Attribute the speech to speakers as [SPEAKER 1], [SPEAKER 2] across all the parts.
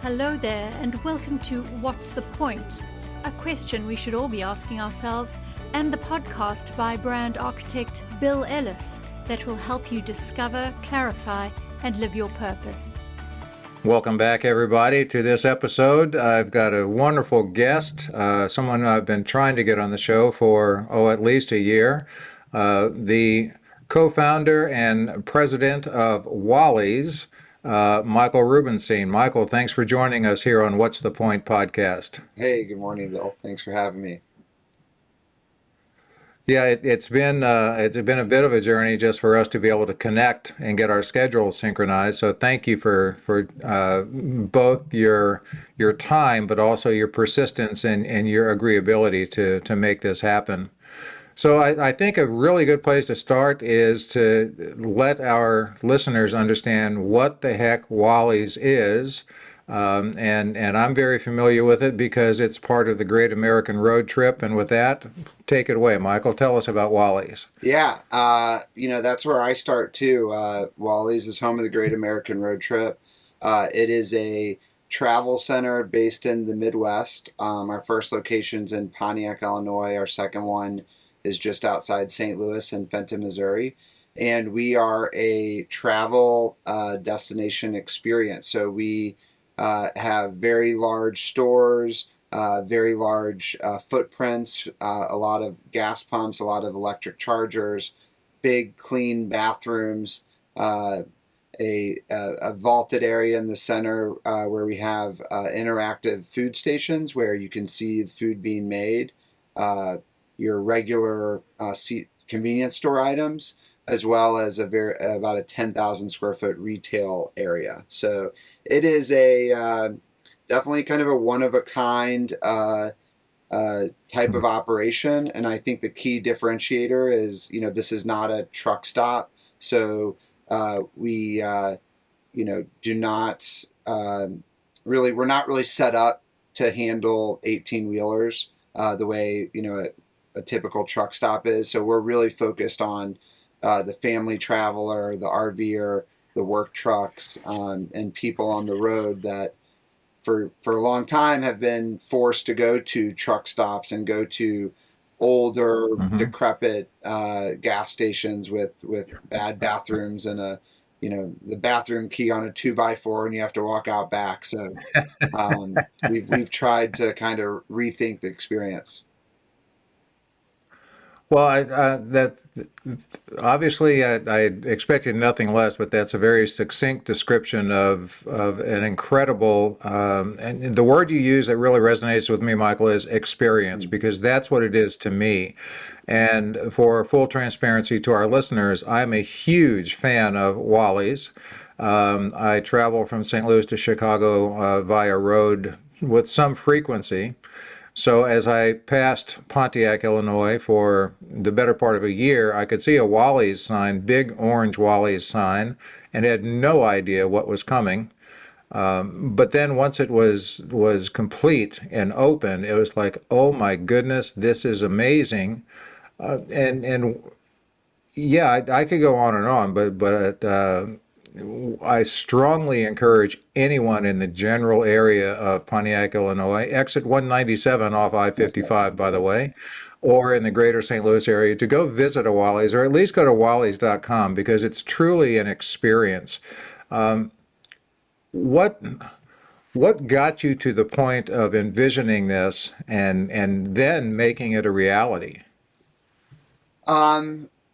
[SPEAKER 1] Hello there, and welcome to What's the Point? A question we should all be asking ourselves, and the podcast by brand architect Bill Ellis that will help you discover, clarify, and live your purpose.
[SPEAKER 2] Welcome back, everybody, to this episode. I've got a wonderful guest, someone I've been trying to get on the show for, at least a year. The co-founder and president of Wally's, Michael Rubenstein. Michael, thanks for joining us here on What's the Point podcast.
[SPEAKER 3] Hey, good morning, Bill. Thanks for having me.
[SPEAKER 2] Yeah, it's been a bit of a journey just for us to be able to connect and get our schedules synchronized. So thank you for both your time, but also your persistence and your agreeability to make this happen. So I think a really good place to start is to let our listeners understand what the heck Wally's is. And I'm very familiar with it because it's part of the Great American Road Trip. And with that, take it away, Michael. Tell us about Wally's.
[SPEAKER 3] Yeah, that's where I start too. Wally's is home of the Great American Road Trip. It is a travel center based in the Midwest. Our first location's in Pontiac, Illinois. Our second one is just outside St. Louis in Fenton, Missouri. And we are a travel destination experience. So we have very large stores, very large footprints, a lot of gas pumps, a lot of electric chargers, big clean bathrooms, a vaulted area in the center where we have interactive food stations where you can see the food being made, your regular convenience store items, as well as about a 10,000 square foot retail area. So it is definitely kind of a one-of-a-kind type of operation. And I think the key differentiator is, this is not a truck stop. So we, do not we're not really set up to handle 18-wheelers the way, a typical truck stop is. So we're really focused on the family traveler, the RVer, the work trucks, and people on the road that for a long time have been forced to go to truck stops and go to older, decrepit gas stations with bad bathrooms and the bathroom key on a 2x4 and you have to walk out back. So we've tried to kind of rethink the experience.
[SPEAKER 2] Well, obviously I expected nothing less, but that's a very succinct description of an incredible, and the word you use that really resonates with me, Michael, is experience, because that's what it is to me. And for full transparency to our listeners, I'm a huge fan of Wally's. I travel from St. Louis to Chicago via road with some frequency. So as I passed Pontiac, Illinois for the better part of a year, I could see a Wally's sign, big orange Wally's sign, and had no idea what was coming. But then once it was complete and open, it was like, oh my goodness, this is amazing. And yeah, I could go on and on, but I strongly encourage anyone in the general area of Pontiac, Illinois, exit 197 off I-55, by the way, or in the greater St. Louis area, to go visit a Wally's, or at least go to wallys.com, because it's truly an experience. What got you to the point of envisioning this and then making it a reality?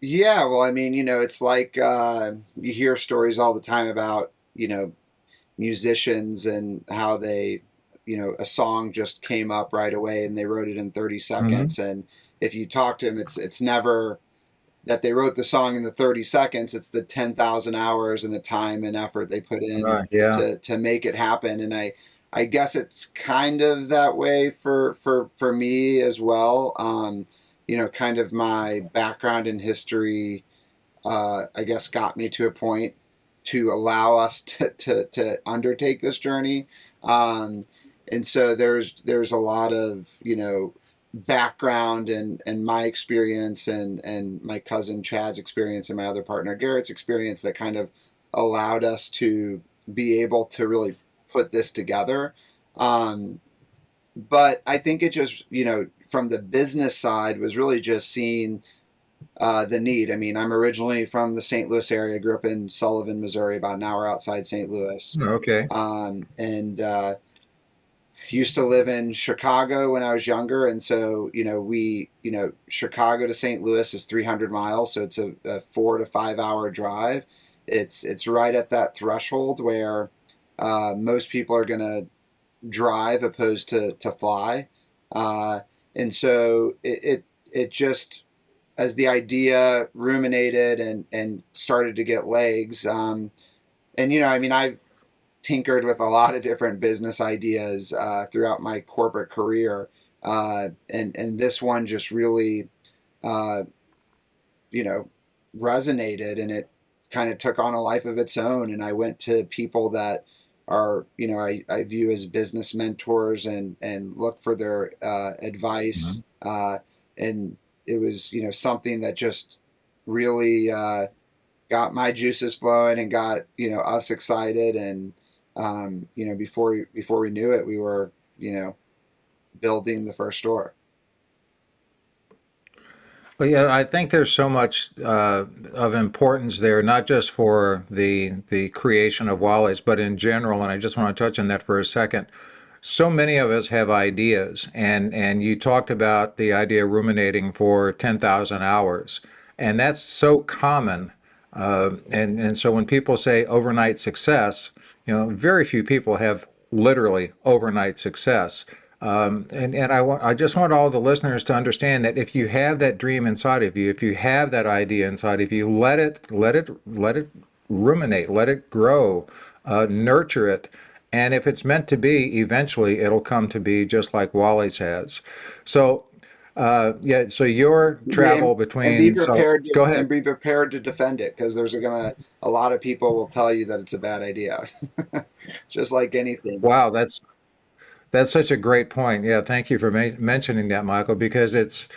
[SPEAKER 3] Yeah, well, it's like you hear stories all the time about, musicians and how they, a song just came up right away and they wrote it in 30 seconds. And if you talk to them, it's never that they wrote the song in the 30 seconds. It's the 10,000 hours and the time and effort they put in to make it happen. And I guess it's kind of that way for me as well. Kind of my background in history, I guess, got me to a point to allow us to undertake this journey. And so there's a lot of, background and my experience and my cousin Chad's experience and my other partner Garrett's experience that kind of allowed us to be able to really put this together. But I think it just, from the business side was really just seeing the need. I mean, I'm originally from the St. Louis area. I grew up in Sullivan, Missouri, about an hour outside St. Louis.
[SPEAKER 2] Okay.
[SPEAKER 3] And used to live in Chicago when I was younger. And so, Chicago to St. Louis is 300 miles. So it's a 4 to 5 hour drive. It's right at that threshold where most people are going to drive opposed to fly. And so it just, as the idea ruminated and started to get legs, I've tinkered with a lot of different business ideas throughout my corporate career, and this one just really, resonated, and it kind of took on a life of its own. And I went to people that are, I view as business mentors and look for their advice, and it was, something that just really got my juices flowing and got, us excited. And, before we knew it, we were, building the first store.
[SPEAKER 2] But yeah, I think there's so much of importance there, not just for the creation of Wally's, but in general. And I just want to touch on that for a second. So many of us have ideas, and you talked about the idea of ruminating for 10,000 hours, and that's so common. And so when people say overnight success, very few people have literally overnight success. I just want all the listeners to understand that if you have that dream inside of you, if you have that idea inside of you, let it ruminate, let it grow, nurture it. And if it's meant to be, eventually it'll come to be just like Wally's has. So, so your travel
[SPEAKER 3] And be
[SPEAKER 2] between, so
[SPEAKER 3] prepared
[SPEAKER 2] go ahead.
[SPEAKER 3] to defend it, because there's a lot of people will tell you that it's a bad idea, just like anything.
[SPEAKER 2] Wow, that's such a great point. Yeah, thank you for mentioning that, Michael, because it's,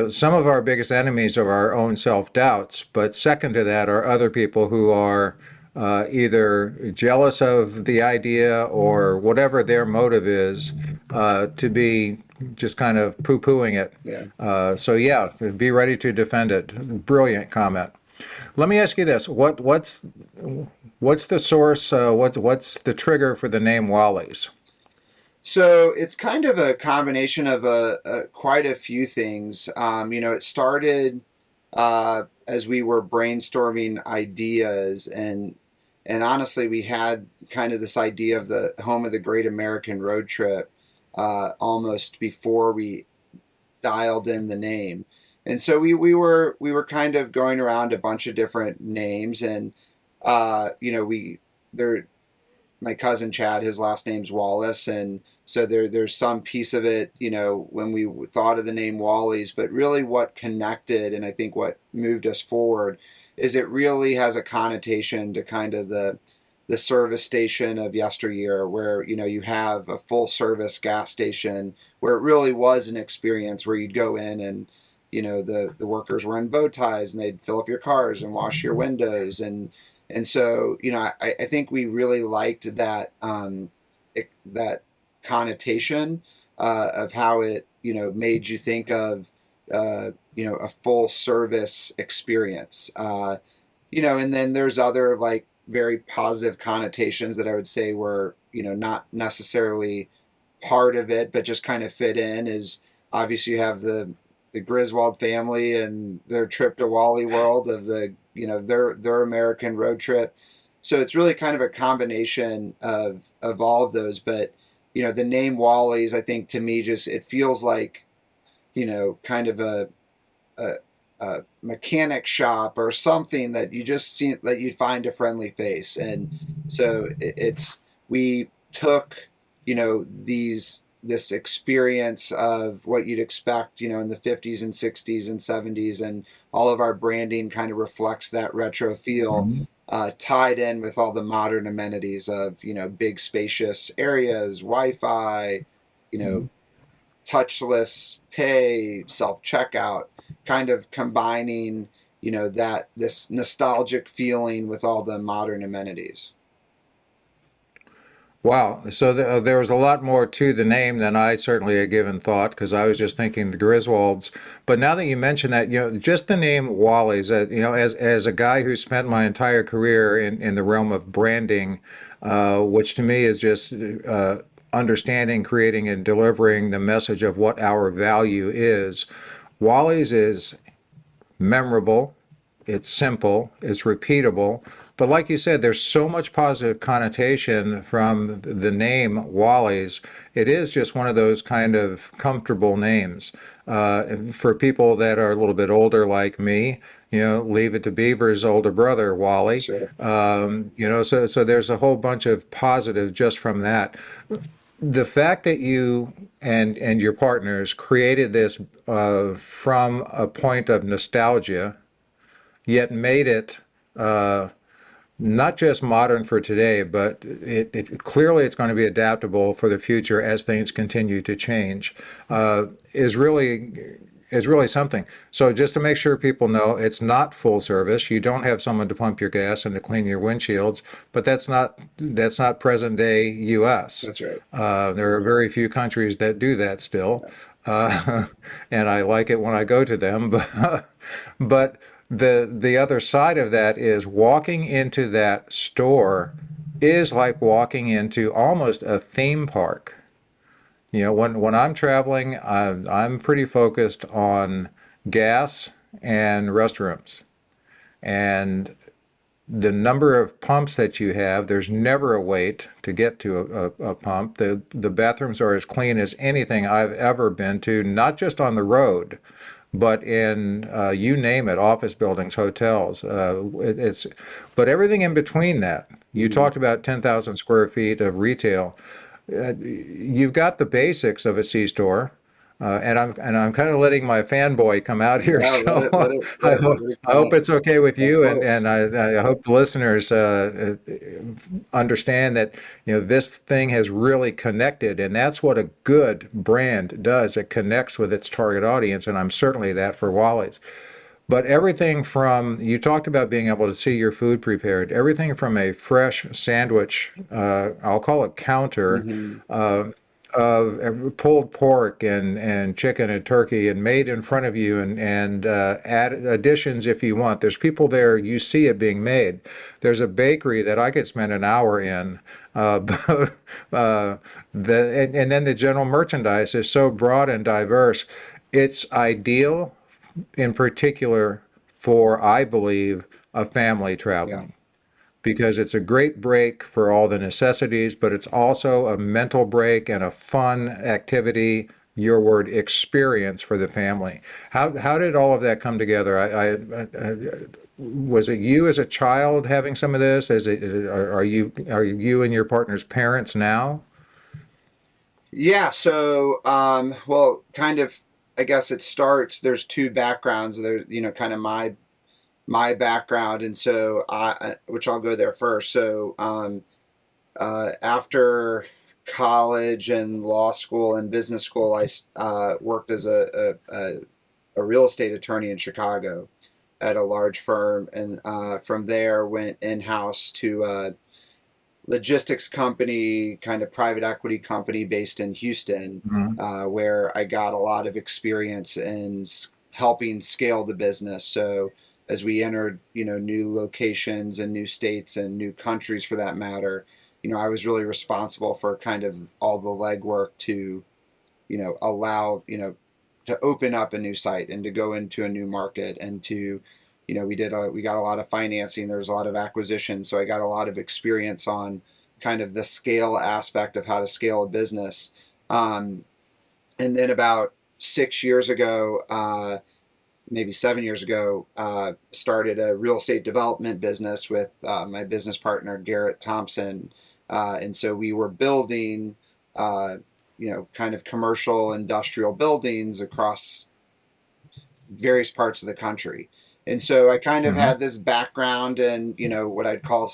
[SPEAKER 2] some of our biggest enemies are our own self-doubts, but second to that are other people who are either jealous of the idea or whatever their motive is, to be just kind of poo-pooing it.
[SPEAKER 3] Yeah.
[SPEAKER 2] So yeah, be ready to defend it. Brilliant comment. Let me ask you this: what's the source? What's the trigger for the name Wally's?
[SPEAKER 3] So it's kind of a combination of quite a few things. It started as we were brainstorming ideas, and honestly, we had kind of this idea of the home of the Great American Road Trip almost before we dialed in the name. And so we were kind of going around a bunch of different names, and we there my cousin Chad, his last name's Wallace, and so there's some piece of it, when we thought of the name Wally's. But really, what connected, and I think what moved us forward, is it really has a connotation to kind of the service station of yesteryear, where you have a full service gas station, where it really was an experience where you'd go in and the workers were in bow ties and they'd fill up your cars and wash your windows. And so, I think we really liked that that connotation of how it, made you think of, a full service experience. And then there's other like very positive connotations that I would say were, not necessarily part of it, but just kind of fit in. Is obviously you have the Griswold family and their trip to Wally World of their American road trip. So it's really kind of a combination of all of those. But the name Wally's, I think, to me, just it feels like kind of a mechanic shop or something that you just see that you'd find a friendly face. And so we took this experience of what you'd expect, in the 50s and 60s and 70s, and all of our branding kind of reflects that retro feel, tied in with all the modern amenities of, big spacious areas, Wi-Fi, touchless pay, self-checkout, kind of combining, this nostalgic feeling with all the modern amenities.
[SPEAKER 2] Wow. So there was a lot more to the name than I certainly had given thought because I was just thinking the Griswolds. But now that you mention that, just the name Wally's, as a guy who spent my entire career in the realm of branding, which to me is just understanding, creating, and delivering the message of what our value is. Wally's is memorable, it's simple, it's repeatable. But like you said, there's so much positive connotation from the name Wally's. It is just one of those kind of comfortable names. For people that are a little bit older like me, Leave It to Beaver's older brother, Wally.
[SPEAKER 3] Sure.
[SPEAKER 2] So there's a whole bunch of positive just from that. The fact that you and your partners created this from a point of nostalgia, yet made it not just modern for today, but clearly it's going to be adaptable for the future as things continue to change, is really something. So just to make sure people know, it's not full service. You don't have someone to pump your gas and to clean your windshields, but that's not present day U.S.
[SPEAKER 3] That's right.
[SPEAKER 2] There are very few countries that do that still, uh, and I like it when I go to them. But the other side of that is walking into that store is like walking into almost a theme park. When I'm traveling, I'm pretty focused on gas and restrooms. And the number of pumps that you have, there's never a wait to get to a pump. The bathrooms are as clean as anything I've ever been to, not just on the road, but in you name it, office buildings, hotels. But everything in between that. You
[SPEAKER 3] Mhm.
[SPEAKER 2] talked about 10,000 square feet of retail. You've got the basics of a C-store, and I'm kind of letting my fanboy come out here.
[SPEAKER 3] No,
[SPEAKER 2] So
[SPEAKER 3] let
[SPEAKER 2] I
[SPEAKER 3] it,
[SPEAKER 2] hope
[SPEAKER 3] let it
[SPEAKER 2] I
[SPEAKER 3] come
[SPEAKER 2] hope
[SPEAKER 3] out.
[SPEAKER 2] it's okay with
[SPEAKER 3] Of
[SPEAKER 2] you, and
[SPEAKER 3] course.
[SPEAKER 2] and I hope the listeners understand that this thing has really connected, and that's what a good brand does. It connects with its target audience, and I'm certainly that for Wally's. But everything from, you talked about being able to see your food prepared, everything from a fresh sandwich, I'll call it counter,
[SPEAKER 3] Hmm.
[SPEAKER 2] uh, of pulled pork and chicken and turkey and made in front of you and add additions if you want. There's people there, you see it being made. There's a bakery that I could spend an hour in. Uh, uh, and then the general merchandise is so broad and diverse. It's ideal in particular for, I believe, a family
[SPEAKER 3] Yeah.
[SPEAKER 2] traveling because it's a great break for all the necessities, but it's also a mental break and a fun activity, your word, experience for the family. How did all of that come together? Was it you as a child having some of this? Are you and your partner's parents now?
[SPEAKER 3] Yeah. So, well, kind of, I guess it starts, there's two backgrounds there, kind of my background. And so which I'll go there first. So, after college and law school and business school, I worked as a real estate attorney in Chicago at a large firm, and from there went in house to a logistics company, kind of private equity company based in Houston,
[SPEAKER 2] Mhm.
[SPEAKER 3] where I got a lot of experience in helping scale the business. So as we entered, new locations and new states and new countries for that matter, I was really responsible for kind of all the legwork to, allow, to open up a new site and to go into a new market and to, we got a lot of financing. There's a lot of acquisition. So I got a lot of experience on kind of the scale aspect of how to scale a business. Um, and then about 6 years ago, maybe 7 years ago, started a real estate development business with my business partner, Garrett Thompson. And so we were building, uh, kind of commercial industrial buildings across various parts of the country. And so I kind of
[SPEAKER 2] Mhm.
[SPEAKER 3] had this background in, what I'd call,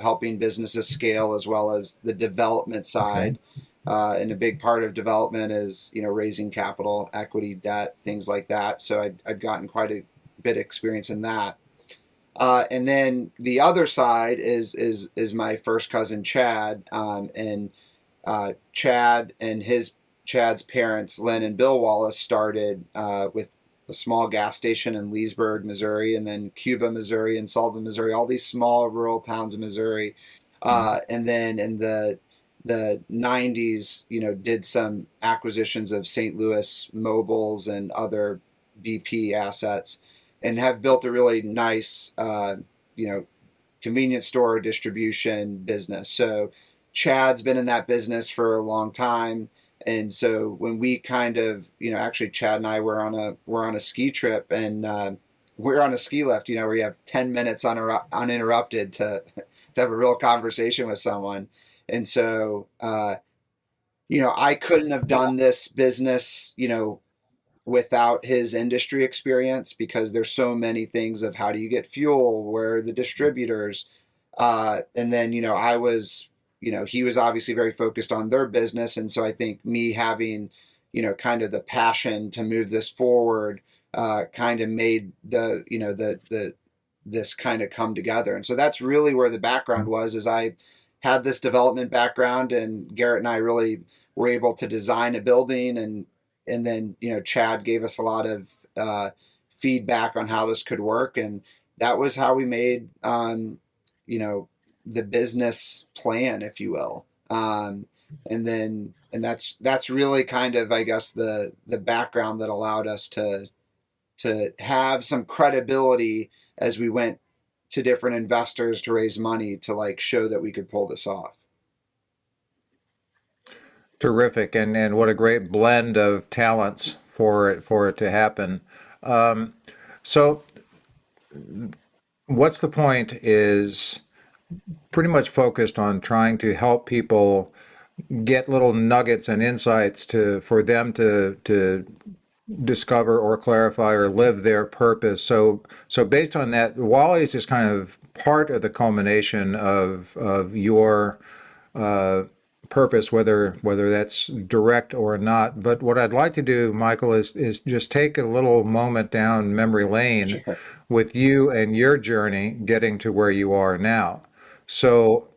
[SPEAKER 3] helping businesses scale as well as the development
[SPEAKER 2] Okay.
[SPEAKER 3] side. And a big part of development is, raising capital, equity, debt, things like that. So I'd gotten quite a bit of experience in that. And then the other side is my first cousin Chad, and Chad and Chad's parents, Lynn and Bill Wallace, started with a small gas station in Leesburg, Missouri, and then Cuba, Missouri, and Sullivan, Missouri, all these small rural towns in Missouri. And then in the 90s, did some acquisitions of St. Louis mobiles and other BP assets, and have built a really nice, convenience store distribution business. So Chad's been in that business for a long time. And so when we kind of, actually Chad and I were on a ski trip, and we're on a ski lift, where you have 10 minutes uninterrupted to have a real conversation with someone. And so, I couldn't have done this business, without his industry experience, because there's so many things of how do you get fuel, where are the distributors, and then I was, he was obviously very focused on their business, and so I think me having kind of the passion to move this forward kind of made the this kind of come together. And so that's really where the background was, is I had this development background, and Garrett and I really were able to design a building, and then Chad gave us a lot of feedback on how this could work, and that was how we made the business plan, if you will. And that's really kind of, I guess, the background that allowed us to have some credibility as we went to different investors to raise money to show that we could pull this off.
[SPEAKER 2] Terrific, and what a great blend of talents for it to happen. So, what's the point is pretty much focused on trying to help people get little nuggets and insights for them to discover or clarify or live their purpose. So based on that, Wally's is kind of part of the culmination of your purpose, whether that's direct or not. But what I'd like to do, Michael, is just take a little moment down memory lane
[SPEAKER 3] Sure.
[SPEAKER 2] with you and your journey getting to where you are now. So,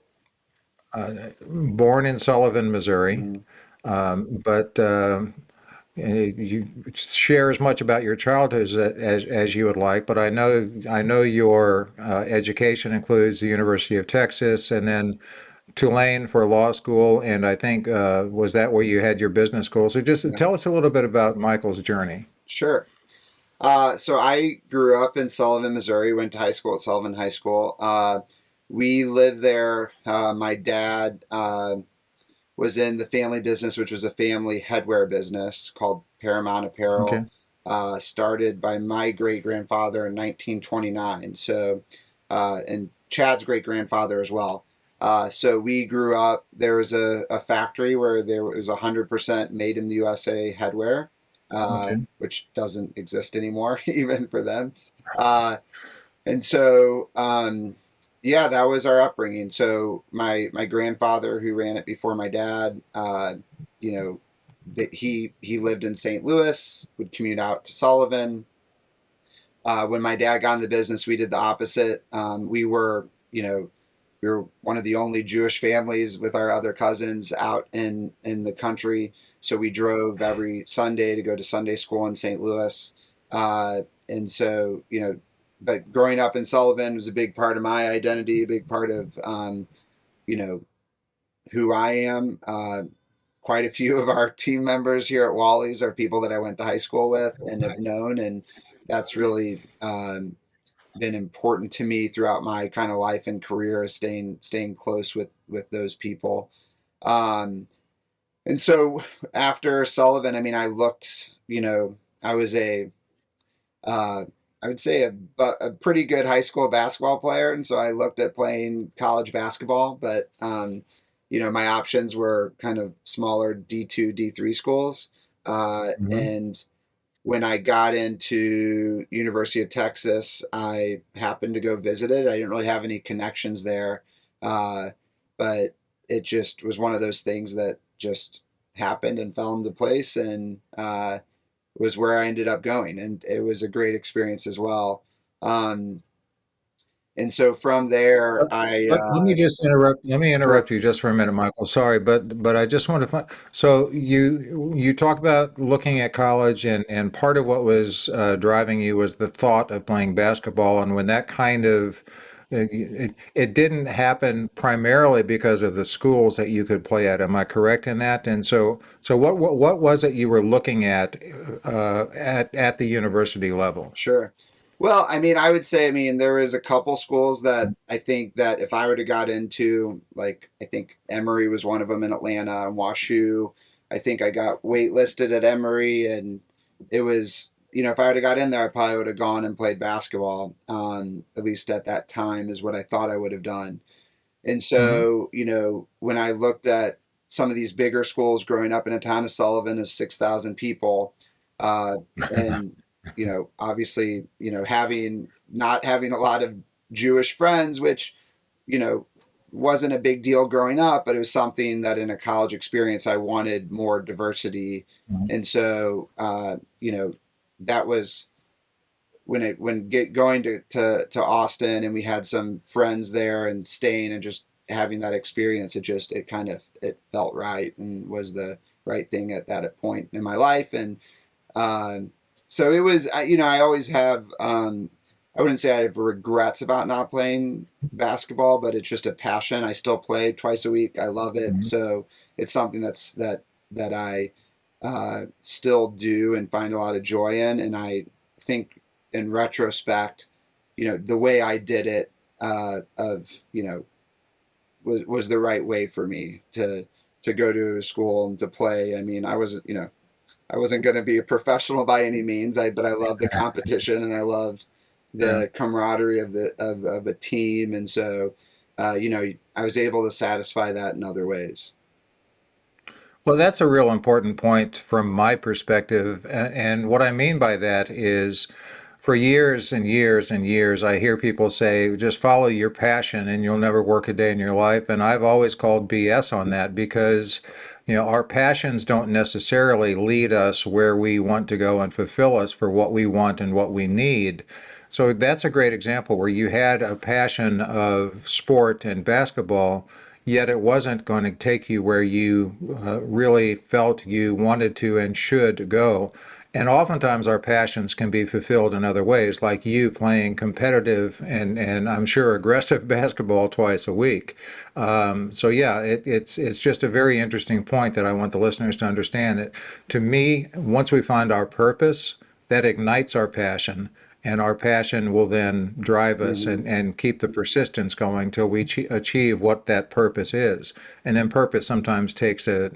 [SPEAKER 2] born in Sullivan, Missouri,
[SPEAKER 3] Mm-hmm.
[SPEAKER 2] but you share as much about your childhood as you would like. But I know your education includes the University of Texas, and then Tulane for law school, and I think was that where you had your business school? So just
[SPEAKER 3] Yeah.
[SPEAKER 2] tell us a little bit about Michael's journey.
[SPEAKER 3] Sure. So I grew up in Sullivan, Missouri, went to high school at Sullivan High School. We lived there. My dad was in the family business, which was a family headwear business called Paramount
[SPEAKER 2] Okay.
[SPEAKER 3] Apparel, started by my great grandfather in 1929. So, and Chad's great grandfather as well. So we grew up. There was a factory where there was 100% made in the USA headwear,
[SPEAKER 2] Okay.
[SPEAKER 3] which doesn't exist anymore, even for them. Uh, and so, yeah, that was our upbringing. So my grandfather, who ran it before my dad, you know, he lived in St. Louis, would commute out to Sullivan. When my dad got in the business, we did the opposite. We were one of the only Jewish families with our other cousins out in the country. So we drove every Sunday to go to Sunday school in St. Louis. And so, but growing up in Sullivan was a big part of my identity, a big part of, you know, who I am. Quite a few of our team members here at Wally's are people that I went to high school with and have known. And that's really, been important to me throughout my kind of life and career, is staying close with those people. And so after Sullivan, I mean, I looked, I was uh, I would say a pretty good high school basketball player, and so I looked at playing college basketball, but my options were kind of smaller D2, D3 schools,
[SPEAKER 2] Mhm.
[SPEAKER 3] and when I got into University of Texas, I happened to go visit it. I didn't really have any connections there, uh, but it just was one of those things that just happened and fell into place, and was where I ended up going, and it was a great experience as well. Um, And so from there,
[SPEAKER 2] Let me just interrupt. Let me
[SPEAKER 3] sure,
[SPEAKER 2] interrupt you just for a minute, Michael. Sorry, but I just want to find. So you talk about looking at college, and part of what was driving you was the thought of playing basketball, and when that kind of it didn't happen primarily because of the schools that you could play at. Am I correct in that? And so what was it you were looking at the university level?
[SPEAKER 3] sure. Well, I mean, I would say, I mean, there is a couple schools that I think that if I would have got into, like, I think Emory was one of them in Atlanta, and WashU. I think I got waitlisted at Emory, and it was, if I would have got in there, I probably would have gone and played basketball. At least at that time, is what I thought I would have done. And
[SPEAKER 2] Hmm.
[SPEAKER 3] so, when I looked at some of these bigger schools growing up in a town of Sullivan is 6,000 people, uh, and, obviously, not having a lot of Jewish friends, which, you know, wasn't a big deal growing up, but it was something that in a college experience, I wanted more diversity. And so, that was going to Austin, and we had some friends there and staying and just having that experience. It felt right and was the right thing at that point in my life. And so it was, I always have, I wouldn't say I have regrets about not playing basketball, but it's just a passion. I still play twice a week. I love it.
[SPEAKER 2] Hmm.
[SPEAKER 3] So it's something that I still do and find a lot of joy in. And I think in retrospect, the way I did it, was the right way for me to go to school and to play. I mean, I wasn't going to be a professional by any means. But I loved the competition, and I loved
[SPEAKER 2] Yeah.
[SPEAKER 3] the camaraderie of a team. And so, I was able to satisfy that in other ways.
[SPEAKER 2] Well, that's a real important point from my perspective. And what I mean by that is for years and years and years, I hear people say, just follow your passion and you'll never work a day in your life. And I've always called BS on that because, our passions don't necessarily lead us where we want to go and fulfill us for what we want and what we need. So that's a great example where you had a passion of sport and basketball, yet it wasn't going to take you where you really felt you wanted to and should go. And oftentimes our passions can be fulfilled in other ways, like you playing competitive and I'm sure aggressive basketball twice a week. So yeah, it's just a very interesting point that I want the listeners to understand that to me, once we find our purpose, that ignites our passion. And our passion will then drive us
[SPEAKER 3] Hmm.
[SPEAKER 2] and keep the persistence going till we achieve what that purpose is. And then purpose sometimes takes it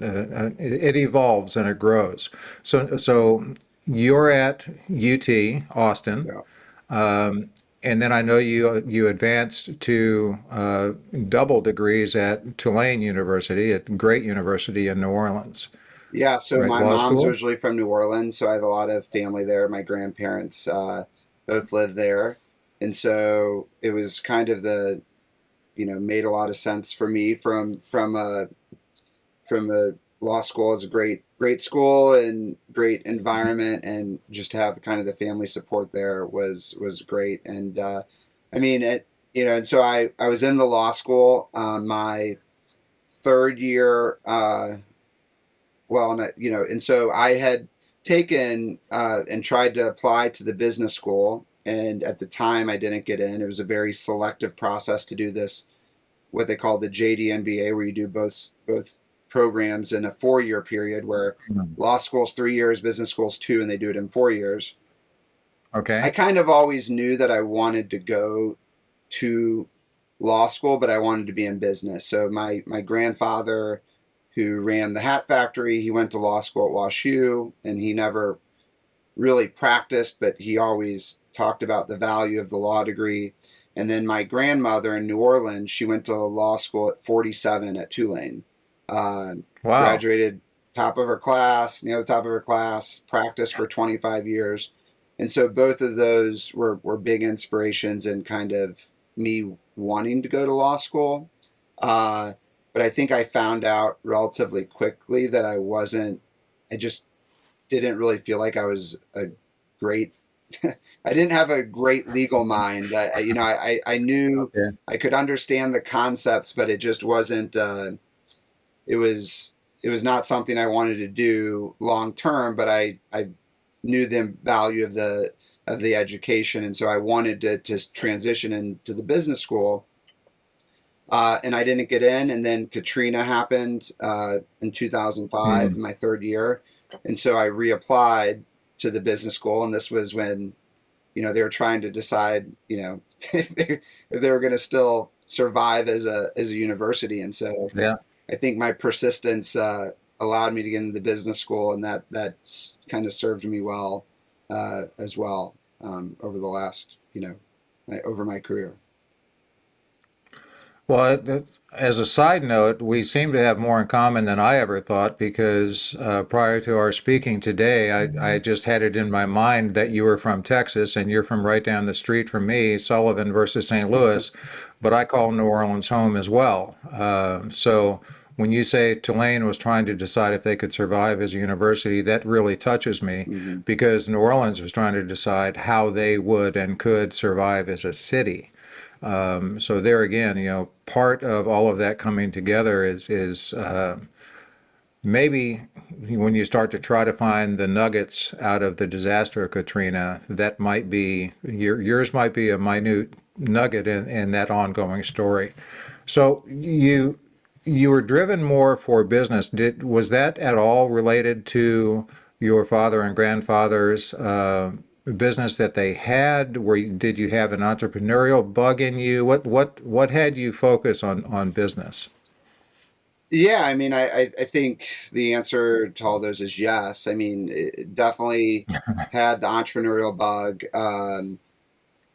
[SPEAKER 2] evolves and it grows. So you're at UT Austin,
[SPEAKER 3] Yeah.
[SPEAKER 2] um, and then I know you advanced to double degrees at Tulane University, a great university in New Orleans,
[SPEAKER 3] Yeah, so
[SPEAKER 2] right?
[SPEAKER 3] my
[SPEAKER 2] Law
[SPEAKER 3] mom's
[SPEAKER 2] school.
[SPEAKER 3] originally from New Orleans, so I have a lot of family there. My grandparents both live there, and so it was kind of made a lot of sense for me from a law school. It's a great school and great environment, and just have kind of the family support there was great. And I mean it, and so I was in the law school my third year. Well, and so I had taken and tried to apply to the business school, and at the time I didn't get in. It was a very selective process to do this, what they call the JD MBA, where you do both programs in a 4 year period, where
[SPEAKER 2] Mm.
[SPEAKER 3] law school's 3 years, business school's two, and they do it in 4 years. I
[SPEAKER 2] Okay.
[SPEAKER 3] kind of always knew that I wanted to go to law school, but I wanted to be in business. So my grandfather, who ran the hat factory, he went to law school at WashU, and he never really practiced, but he always talked about the value of the law degree. And then my grandmother in New Orleans, she went to law school at 47 at Tulane. Uh,
[SPEAKER 2] Wow.
[SPEAKER 3] Graduated top of her class, near the top of her class, practiced for 25 years. And so both of those were big inspirations in kind of me wanting to go to law school. Uh, but I think I found out relatively quickly that I just didn't really feel like I was a great I didn't have a great legal mind. I knew
[SPEAKER 2] Okay.
[SPEAKER 3] I could understand the concepts, but it just wasn't. It was not something I wanted to do long term. But I knew the value of the education, and so I wanted to just transition into the business school. And I didn't get in, and then Katrina happened in 2005,
[SPEAKER 2] Mm.
[SPEAKER 3] my third year, and so I reapplied to the business school, and this was when they were trying to decide if they were going to still survive as a university, and so
[SPEAKER 2] Yeah.
[SPEAKER 3] I think my persistence allowed me to get into the business school, and that's kind of served me well as well over the last over my career.
[SPEAKER 2] Well, as a side note, we seem to have more in common than I ever thought because prior to our speaking today, I just had it in my mind that you were from Texas and you're from right down the street from me, Sullivan versus St. Louis, but I call New Orleans home as well. So when you say Tulane was trying to decide if they could survive as a university, that really touches me
[SPEAKER 3] Mm-hmm.
[SPEAKER 2] because New Orleans was trying to decide how they would and could survive as a city. So there again, part of all of that coming together is maybe when you start to try to find the nuggets out of the disaster of Katrina, that might be yours might be a minute nugget in that ongoing story. So you were driven more for business. Was that at all related to your father and grandfather's business that they had? Did you have an entrepreneurial bug in you? What had you focus on business?
[SPEAKER 3] Yeah, I mean, I think the answer to all those is yes. I mean, it definitely had the entrepreneurial bug.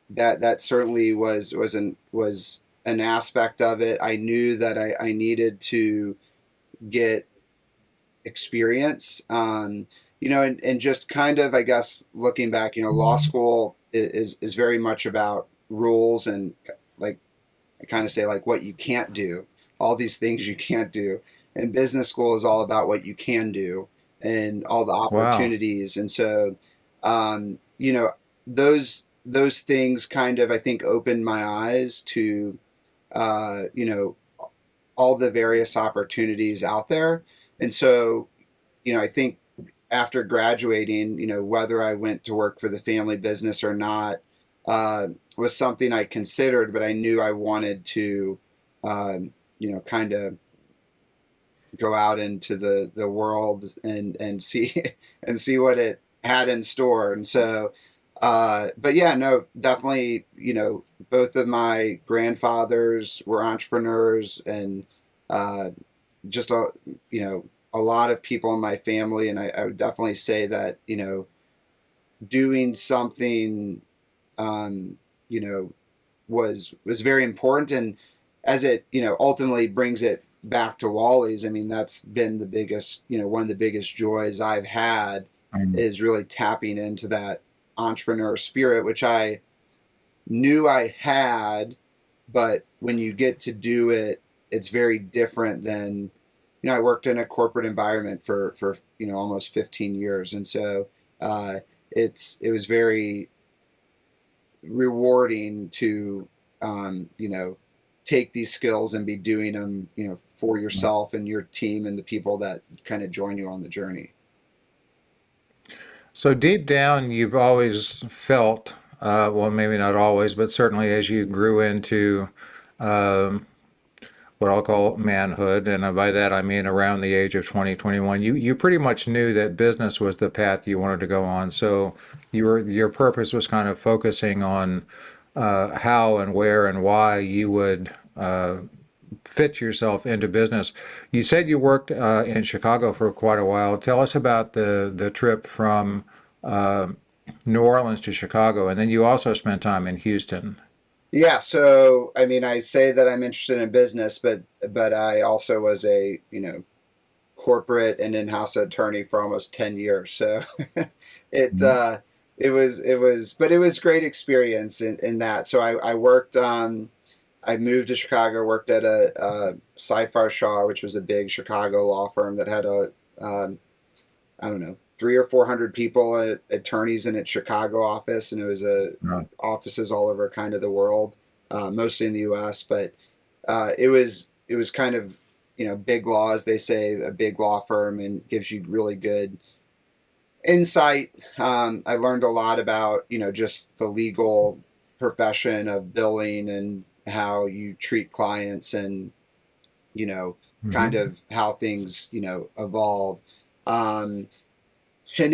[SPEAKER 3] That certainly was an aspect of it. I knew that I needed to get experience. And just kind of, I guess, looking back, law school is very much about rules and, like, I kind of say, like, what you can't do, all these things you can't do. And business school is all about what you can do and all the
[SPEAKER 2] Wow.
[SPEAKER 3] opportunities. And so, um, you know, those things kind of, I think, opened my eyes to, uh, you know, all the various opportunities out there. And so, I think after graduating, whether I went to work for the family business or not, was something I considered, but I knew I wanted to, kind of go out into the world and see and see what it had in store. And so, but yeah, no, definitely, both of my grandfathers were entrepreneurs, and uh, just a lot of people in my family, and I would definitely say that doing something um, you know was very important, and as it ultimately brings it back to Wally's. I mean, that's been the biggest, one of the biggest joys I've had,
[SPEAKER 2] Mm.
[SPEAKER 3] is really tapping into that entrepreneur spirit, which I knew I had, but when you get to do it, it's very different than, I worked in a corporate environment for almost 15 years, and so it was very rewarding to take these skills and be doing them for yourself and your team and the people that kind of join you on the journey.
[SPEAKER 2] So deep down, you've always felt, well, maybe not always, but certainly as you grew into um, what I'll call manhood, and by that I mean around the age of 20, 21, you pretty much knew that business was the path you wanted to go on. So your purpose was kind of focusing on how and where and why you would fit yourself into business. You said you worked in Chicago for quite a while. Tell us about the trip from uh, New Orleans to Chicago, and then you also spent time in Houston.
[SPEAKER 3] Yeah, so I mean, I say that I'm interested in business, but I also was a corporate and in-house attorney for almost 10 years. So it
[SPEAKER 2] Mhm.
[SPEAKER 3] but it was great experience in that. So I worked I moved to Chicago, worked at a Sci-Fi Shaw, which was a big Chicago law firm that had I don't know, three or 400 people at attorneys in its Chicago office, and it was offices all over kind of the world, mostly in the U.S. But it was kind of, big law, as they say, a big law firm, and gives you really good insight. I learned a lot about, just the legal profession of billing and how you treat clients, and, kind of how things, evolve. Um, and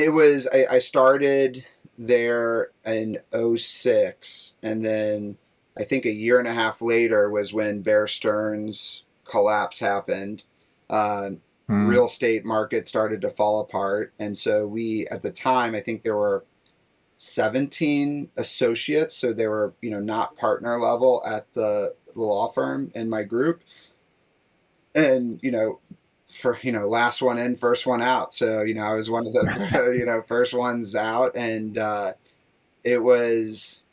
[SPEAKER 3] I started there in '06, and then I think a year and a half later was when Bear Stearns collapse happened. Uh, Real estate market started to fall apart. And so at the time, I think there were 17 associates. So they were, not partner level at the law firm in my group. And, last one in, first one out. So, I was one of the, first ones out. And I was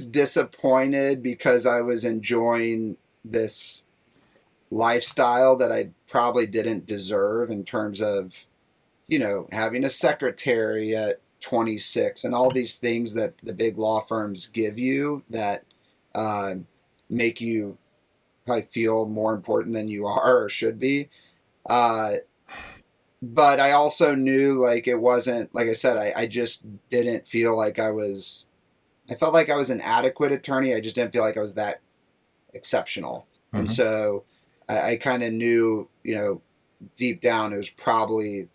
[SPEAKER 3] disappointed because I was enjoying this lifestyle that I probably didn't deserve, in terms of, having a secretary at 26 and all these things that the big law firms give you that make you probably feel more important than you are or should be. But I also knew, like, it wasn't, like I said, I just didn't feel like I felt like I was an adequate attorney. I just didn't feel like I was that exceptional. And so I kind of knew, deep down, it was probably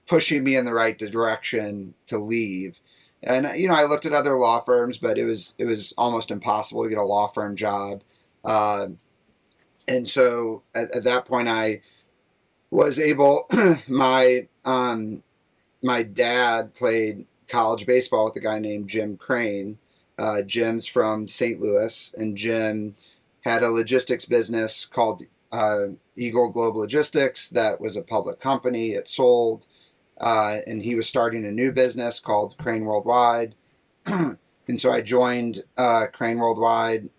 [SPEAKER 3] pushing me in the right direction to leave. And, I looked at other law firms, but it was almost impossible to get a law firm job. And so at that point, I was able, my dad played college baseball with a guy named Jim Crane. Jim's from St. Louis, and Jim had a logistics business called Eagle Global Logistics that was a public company. It sold, and he was starting a new business called Crane Worldwide. And so I joined Crane Worldwide,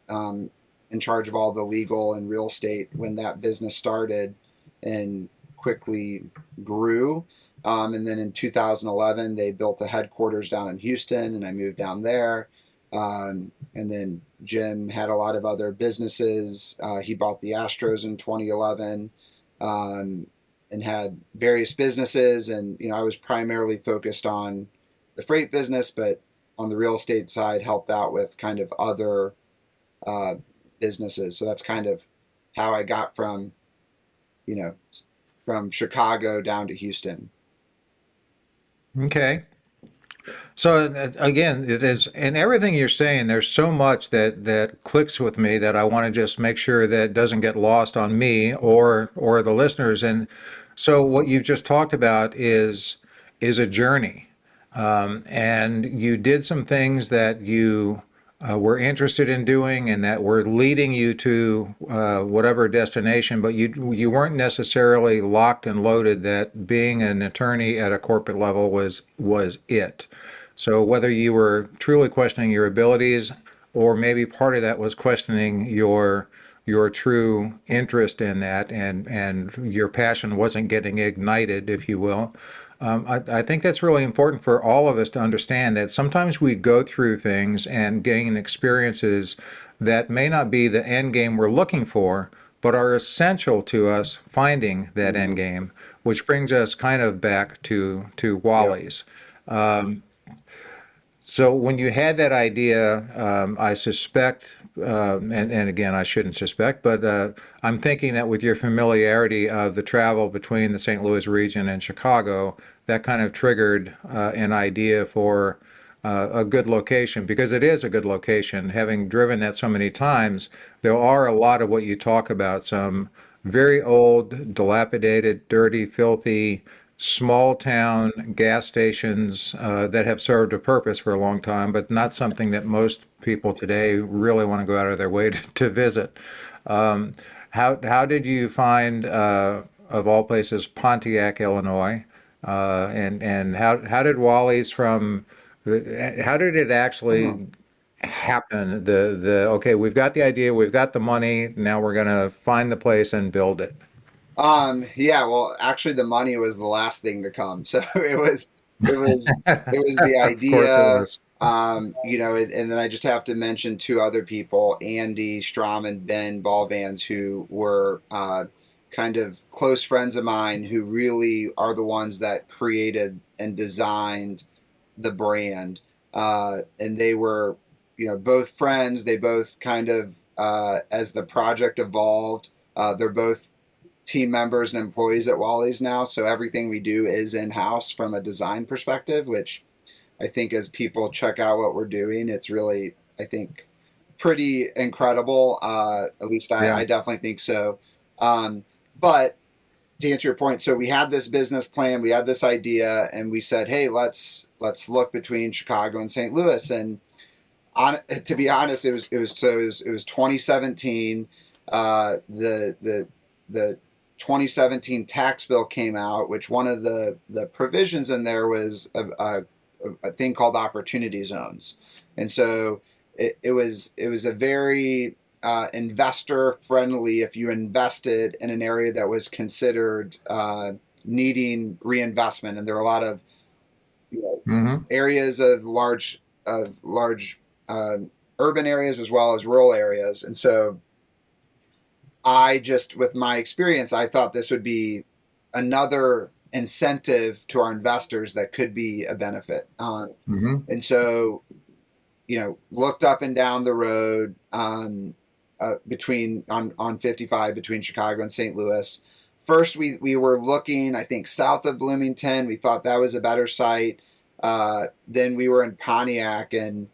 [SPEAKER 3] in charge of all the legal and real estate when that business started, and quickly grew. And then in 2011, they built a headquarters down in Houston, and I moved down there. And then Jim had a lot of other businesses. He bought the Astros in 2011, and had various businesses. And, I was primarily focused on the freight business, but on the real estate side, helped out with kind of other businesses. So that's kind of how I got from Chicago down to Houston.
[SPEAKER 2] Okay. So again, it is, in everything you're saying, there's so much that clicks with me that I want to just make sure that doesn't get lost on me or the listeners. And so what you've just talked about is a journey, and you did some things that you were interested in doing and that were leading you to whatever destination, but you weren't necessarily locked and loaded that being an attorney at a corporate level was it. So whether you were truly questioning your abilities, or maybe part of that was questioning your true interest in that, and your passion wasn't getting ignited, if you will. I think that's really important for all of us to understand, that sometimes we go through things and gain experiences that may not be the end game we're looking for, but are essential to us finding that end game, which brings us kind of back to Wally's. So when you had that idea, I suspect, and again, I shouldn't suspect, but I'm thinking that with your familiarity of the travel between the St. Louis region and Chicago, that kind of triggered an idea for a good location, because it is a good location. Having driven that so many times, there are a lot of what you talk about, some very old, dilapidated, dirty, filthy, small town gas stations that have served a purpose for a long time, but not something that most people today really want to go out of their way to visit. How did you find, of all places, Pontiac, Illinois, and how did Wally's how did it actually happen? The okay, we've got the idea, we've got the money, now we're going to find the place and build it.
[SPEAKER 3] Yeah, well, actually the money was the last thing to come. So it was, it was the
[SPEAKER 2] Of course it
[SPEAKER 3] idea,
[SPEAKER 2] was.
[SPEAKER 3] and then I just have to mention two other people, Andy Strom and Ben Ballvans, who were, kind of close friends of mine who really are the ones that created and designed the brand. And they were, both friends. They both kind of, as the project evolved, they're both team members and employees at Wally's now. So everything we do is in house from a design perspective, which I think as people check out what we're doing, it's really, I think, pretty incredible. At least
[SPEAKER 2] Yeah.
[SPEAKER 3] I definitely think so. But to answer your point, so we had this business plan, we had this idea, and we said, hey, let's look between Chicago and St. Louis. And to be honest, it was 2017. The 2017 tax bill came out, which one of the provisions in there was a thing called opportunity zones, and so it was a very investor friendly if you invested in an area that was considered needing reinvestment, and there are a lot of,
[SPEAKER 2] Hmm.
[SPEAKER 3] areas of large urban areas as well as rural areas. And so I just, with my experience, I thought this would be another incentive to our investors that could be a benefit.
[SPEAKER 2] Hmm.
[SPEAKER 3] And so, looked up and down the road, between on 55 between Chicago and St. Louis. First, we were looking, I think, south of Bloomington. We thought that was a better site. Then we were in Pontiac, and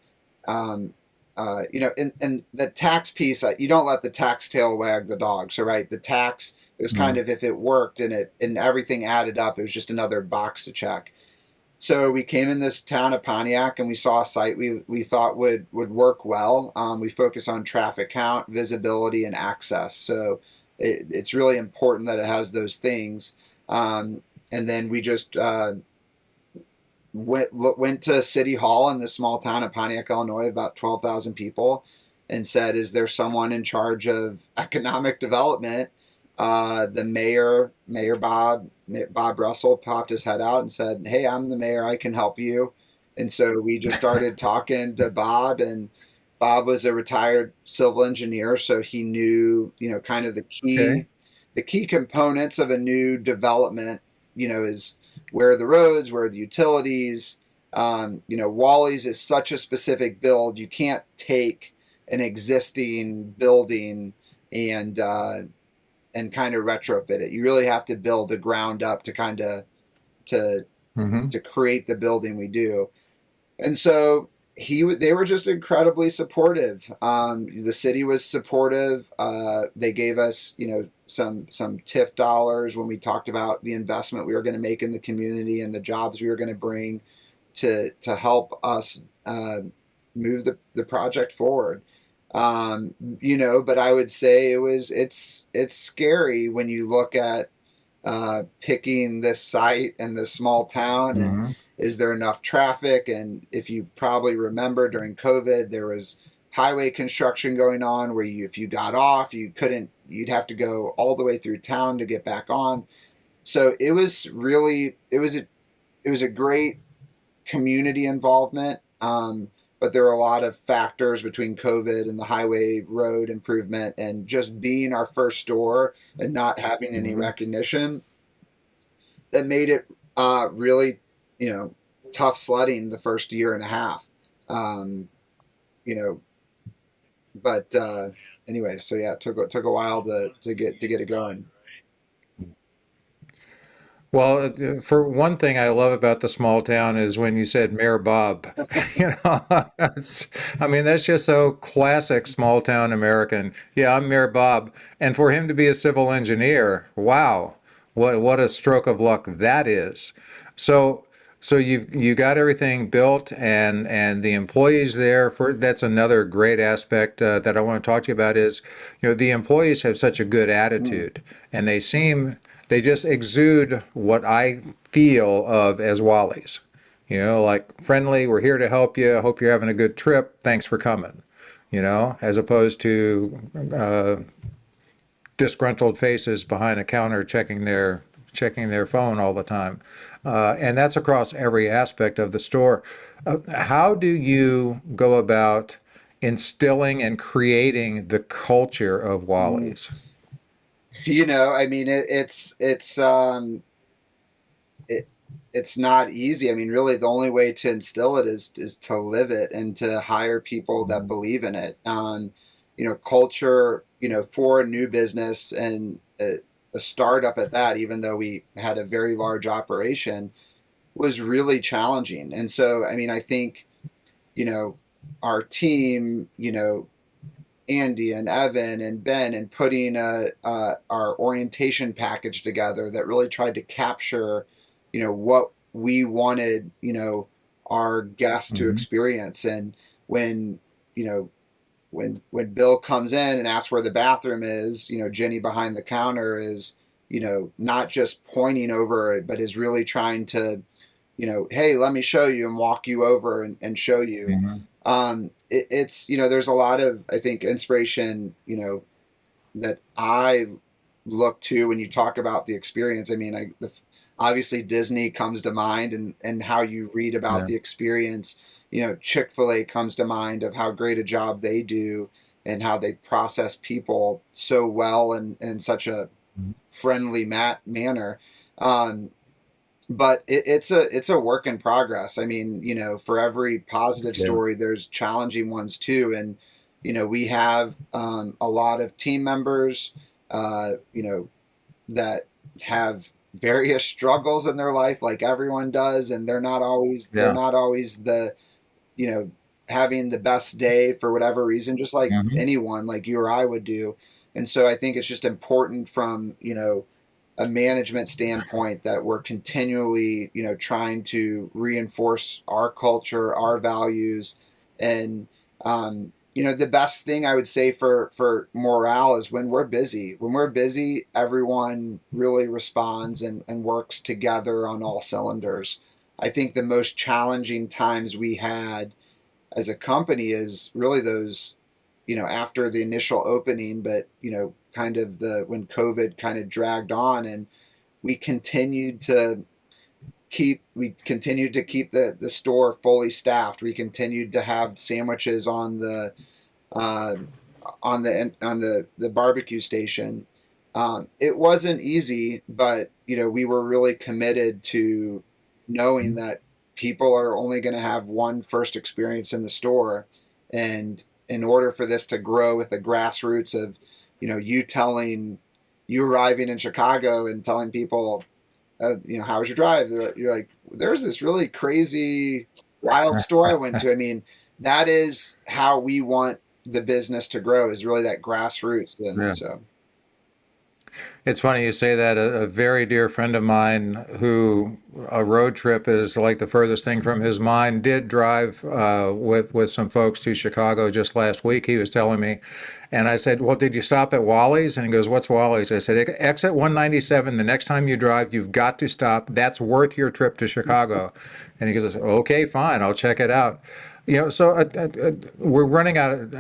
[SPEAKER 3] um, and the tax piece, you don't let the tax tail wag the dog. So, right, the tax, it was kind of, if it worked and everything added up, it was just another box to check. So we came in this town of Pontiac, and we saw a site we thought would work well. We focus on traffic count, visibility, and access. So it's really important that it has those things. And then we just went to City Hall in this small town of Pontiac, Illinois, about 12,000 people, and said, "Is there someone in charge of economic development?" The Mayor Bob Russell, popped his head out and said, "Hey, I'm the mayor. I can help you." And so we just started talking to Bob, and Bob was a retired civil engineer, so he knew, kind of
[SPEAKER 2] Okay.
[SPEAKER 3] the key components of a new development. Is where are the roads, where are the utilities. Wally's is such a specific build. You can't take an existing building and kind of retrofit it. You really have to build the ground up to kind of to
[SPEAKER 2] Hmm.
[SPEAKER 3] to create the building we do. And so they were just incredibly supportive. The city was supportive. They gave us, some TIF dollars when we talked about the investment we were going to make in the community and the jobs we were going to bring to help us move the project forward. But I would say it's scary when you look at picking this site and this small town, and
[SPEAKER 2] Hmm.
[SPEAKER 3] is there enough traffic? And if you probably remember, during COVID, there was highway construction going on where if you got off, you'd have to go all the way through town to get back on. So it was a great community involvement. But there were a lot of factors between COVID and the highway road improvement and just being our first store and not having any
[SPEAKER 2] Hmm.
[SPEAKER 3] recognition that made it really, tough sledding the first year and a half. Um, you know, but anyway, so yeah, it took a while to get it going.
[SPEAKER 2] Well, for one thing, I love about the small town is when you said Mayor Bob. I mean, that's just so classic small town American. Yeah, I'm Mayor Bob, and for him to be a civil engineer, wow, what a stroke of luck that is. So, so you got everything built, and the employees there. For that's another great aspect that I want to talk to you about is, the employees have such a good
[SPEAKER 3] Mm.
[SPEAKER 2] attitude, and they just exude what I feel of as Wallies. Like friendly, we're here to help you. I hope you're having a good trip. Thanks for coming. As opposed to disgruntled faces behind a counter checking their phone all the time, and that's across every aspect of the store. How do you go about instilling and creating the culture of
[SPEAKER 3] Mm.
[SPEAKER 2] Wally's?
[SPEAKER 3] I mean, it, it's not easy. I mean, really, the only way to instill it is to live it and to hire people that believe in it. Culture, for a new business and a startup at that, even though we had a very large operation, was really challenging. And so, I mean, I think, you know, our team, Andy and Evan and Ben, and putting our orientation package together that really tried to capture, what we wanted, our guests to
[SPEAKER 2] Mm-hmm.
[SPEAKER 3] experience. And when, you know, when Bill comes in and asks where the bathroom is, Jenny behind the counter is, not just pointing over it, but is really trying to, hey, let me show you and walk you over and show you.
[SPEAKER 2] Mm-hmm.
[SPEAKER 3] It's there's a lot of, I think, inspiration that I look to when you talk about the experience. I mean, obviously Disney comes to mind, and how you read about
[SPEAKER 2] Yeah.
[SPEAKER 3] the experience. Chick-fil-A comes to mind of how great a job they do and how they process people so well and in such a friendly manner. Um, but it's a work in progress. I mean, for every positive
[SPEAKER 2] Yeah.
[SPEAKER 3] story, there's challenging ones too. And we have a lot of team members, that have various struggles in their life, like everyone does, and they're
[SPEAKER 2] Yeah.
[SPEAKER 3] not always the you know having the best day for whatever reason, just like
[SPEAKER 2] Mm-hmm.
[SPEAKER 3] anyone, like you or I would do. And so I think it's just important from a management standpoint that we're continually, trying to reinforce our culture, our values, and the best thing I would say for morale is when we're busy. When we're busy, everyone really responds and works together on all cylinders. I think the most challenging times we had as a company is really those, after the initial opening, but kind of the when COVID kind of dragged on, and we continued to keep the store fully staffed. We continued to have sandwiches uh, on the barbecue station. It wasn't easy, but we were really committed to knowing that people are only going to have one first experience in the store, and in order for this to grow with the grassroots of you arriving in Chicago and telling people, how was your drive? You're like, there's this really crazy, wild store I went to. I mean, that is how we want the business to grow, is really that grassroots. And
[SPEAKER 2] Yeah.
[SPEAKER 3] so,
[SPEAKER 2] It's funny you say that. A very dear friend of mine, who a road trip is like the furthest thing from his mind, did drive with some folks to Chicago just last week. He was telling me, and I said, "Well, did you stop at Wally's?" And he goes, "What's Wally's?" I said, "Exit 197. The next time you drive, you've got to stop. That's worth your trip to Chicago." And he goes, "Okay, fine, I'll check it out." We're running out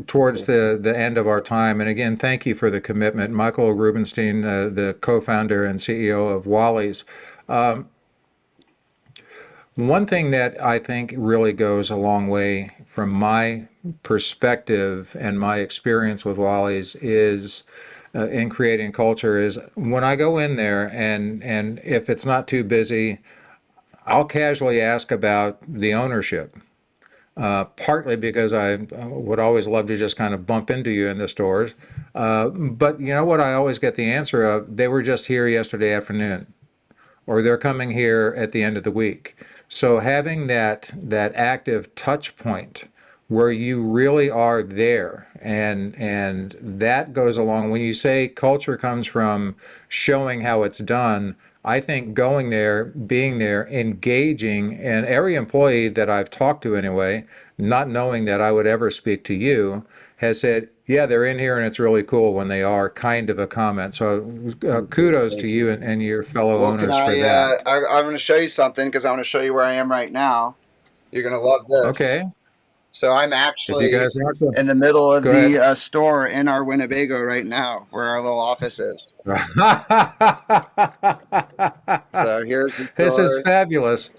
[SPEAKER 2] towards the end of our time. And again, thank you for the commitment. Michael Rubenstein, the co-founder and CEO of Wally's. Um, One thing that I think really goes a long way from my perspective and my experience with Wally's is in creating culture is when I go in there, and if it's not too busy, I'll casually ask about the ownership. Partly because I would always love to just kind of bump into you in the stores. But you know what? I always get the answer of, they were just here yesterday afternoon, or they're coming here at the end of the week. So having that active touch point where you really are there, and that goes along. When you say culture comes from showing how it's done, I think going there, being there, engaging, and every employee that I've talked to anyway, not knowing that I would ever speak to you, has said, yeah, they're in here and it's really cool when they are, kind of a comment. So kudos to
[SPEAKER 3] thank
[SPEAKER 2] you
[SPEAKER 3] you.
[SPEAKER 2] and your fellow
[SPEAKER 3] Well, can
[SPEAKER 2] owners for that.
[SPEAKER 3] I'm going to show you something, because I want to show you where I am right now. You're going to love this.
[SPEAKER 2] Okay.
[SPEAKER 3] So I'm
[SPEAKER 2] If
[SPEAKER 3] actually
[SPEAKER 2] you guys aren't,
[SPEAKER 3] in the middle of
[SPEAKER 2] go ahead.
[SPEAKER 3] the store in our Winnebago right now, where our little office is. So here's the
[SPEAKER 2] This is
[SPEAKER 3] store.
[SPEAKER 2] fabulous.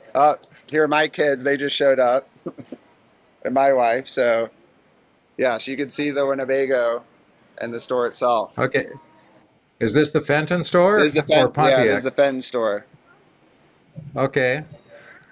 [SPEAKER 3] Here are my kids. They just showed up, and my wife. So yeah, so you can see the Winnebago and the store itself.
[SPEAKER 2] Okay. Is this the Fenton
[SPEAKER 3] This
[SPEAKER 2] store
[SPEAKER 3] is the
[SPEAKER 2] or
[SPEAKER 3] Yeah, this is
[SPEAKER 2] Pontiac?
[SPEAKER 3] the Fenton store.
[SPEAKER 2] Okay.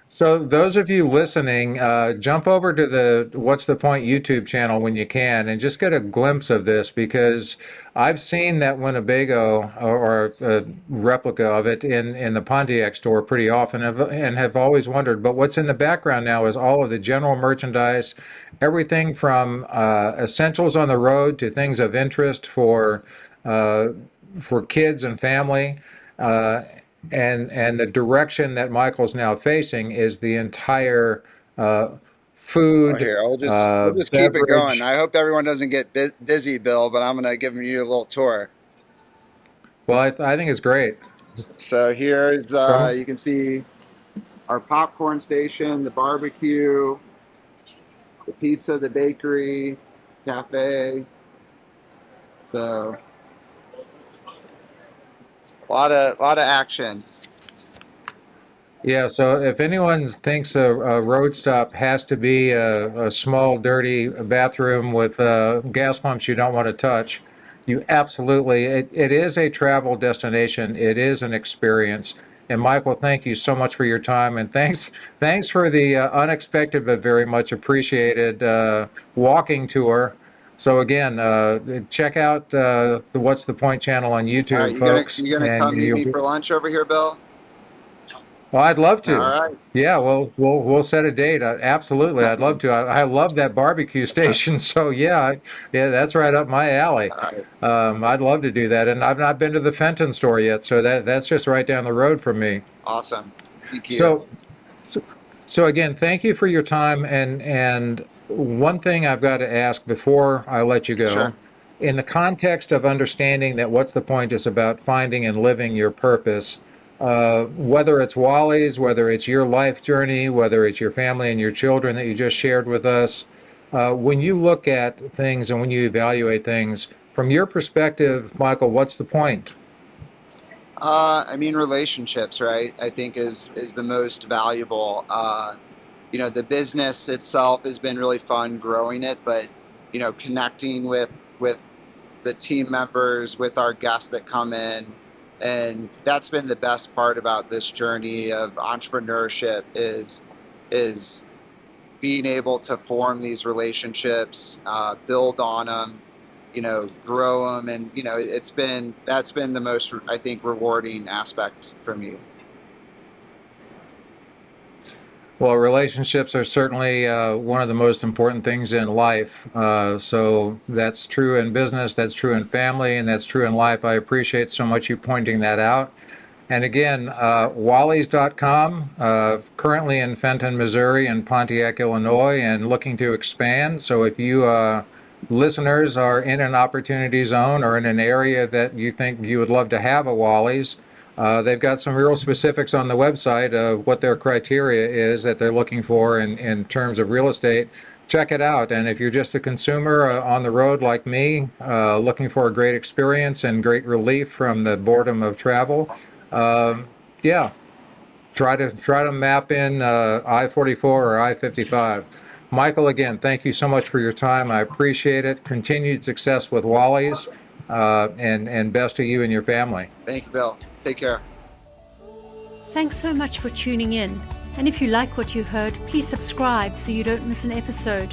[SPEAKER 2] So those of you listening, jump over to the What's the Point YouTube channel when you can and just get a glimpse of this, because I've seen that Winnebago or a replica of it in the Pontiac store pretty often and have always wondered. But what's in the background now is all of the general merchandise, everything from essentials on the road to things of interest uh, for kids and family. Uh, and the direction that Michael's now facing is the entire
[SPEAKER 3] Oh,
[SPEAKER 2] food,
[SPEAKER 3] here, we'll just keep it going.
[SPEAKER 2] beverage.
[SPEAKER 3] I hope everyone doesn't get dizzy, Bill, but I'm gonna give you a little tour.
[SPEAKER 2] Well, I think it's great.
[SPEAKER 3] So here's
[SPEAKER 2] So,
[SPEAKER 3] you can see our popcorn station, the barbecue, the pizza, the bakery, cafe. So a lot of action.
[SPEAKER 2] yeah, so if anyone thinks a road stop has to be a small, dirty bathroom with gas pumps you don't want to touch, you absolutely, it is a travel destination. It is an experience. And Michael, thank you so much for your time, and thanks for the unexpected but very much appreciated walking tour. So again, check out the What's the Point channel on
[SPEAKER 3] All right,
[SPEAKER 2] YouTube, folks,
[SPEAKER 3] you gonna
[SPEAKER 2] and
[SPEAKER 3] come meet
[SPEAKER 2] you'll
[SPEAKER 3] me
[SPEAKER 2] be.
[SPEAKER 3] for lunch over here, Bill?
[SPEAKER 2] Well, I'd love
[SPEAKER 3] All
[SPEAKER 2] to.
[SPEAKER 3] right.
[SPEAKER 2] Yeah, well, we'll set a date. Absolutely, I'd love to. I love that barbecue station. So yeah, that's right up my alley.
[SPEAKER 3] All right.
[SPEAKER 2] I'd love to do that, and I've not been to the Fenton store yet, so that's just right down the road from me.
[SPEAKER 3] Awesome. Thank you.
[SPEAKER 2] So, so, so again, thank you for your time. And one thing I've got to ask before I let you
[SPEAKER 3] Sure.
[SPEAKER 2] go, in the context of understanding that What's the Point is about finding and living your purpose, whether it's Wally's, whether it's your life journey, whether it's your family and your children that you just shared with us, when you look at things and when you evaluate things, from your perspective, Michael, what's the point?
[SPEAKER 3] I mean, relationships, right? I think is the most valuable. The business itself has been really fun growing it, but connecting with the team members, with our guests that come in, and that's been the best part about this journey of entrepreneurship is being able to form these relationships, build on them, grow them, and that's been the most, I think, rewarding aspect for me.
[SPEAKER 2] Well, relationships are certainly one of the most important things in life. So that's true in business, that's true in family, and that's true in life. I appreciate so much you pointing that out. And again, Wallys.com, currently in Fenton, Missouri and Pontiac, Illinois, and looking to expand. So if you listeners are in an opportunity zone or in an area that you think you would love to have a Wally's, they've got some real specifics on the website of what their criteria is that they're looking for in terms of real estate. Check it out. And if you're just a consumer on the road like me, looking for a great experience and great relief from the boredom of travel, yeah, try to map in I-44 or I-55. Michael, again, thank you so much for your time. I appreciate it. Continued success with Wally's, and best to you and your family.
[SPEAKER 3] Thank you, Bill. Take care.
[SPEAKER 1] Thanks so much for tuning in. And if you like what you heard, please subscribe so you don't miss an episode.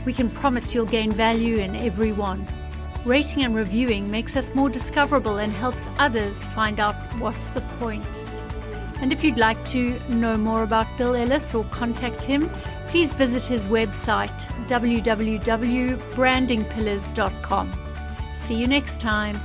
[SPEAKER 1] We can promise you'll gain value in every one. Rating and reviewing makes us more discoverable and helps others find out what's the point. And if you'd like to know more about Bill Ellis or contact him, please visit his website, www.brandingpillars.com. See you next time.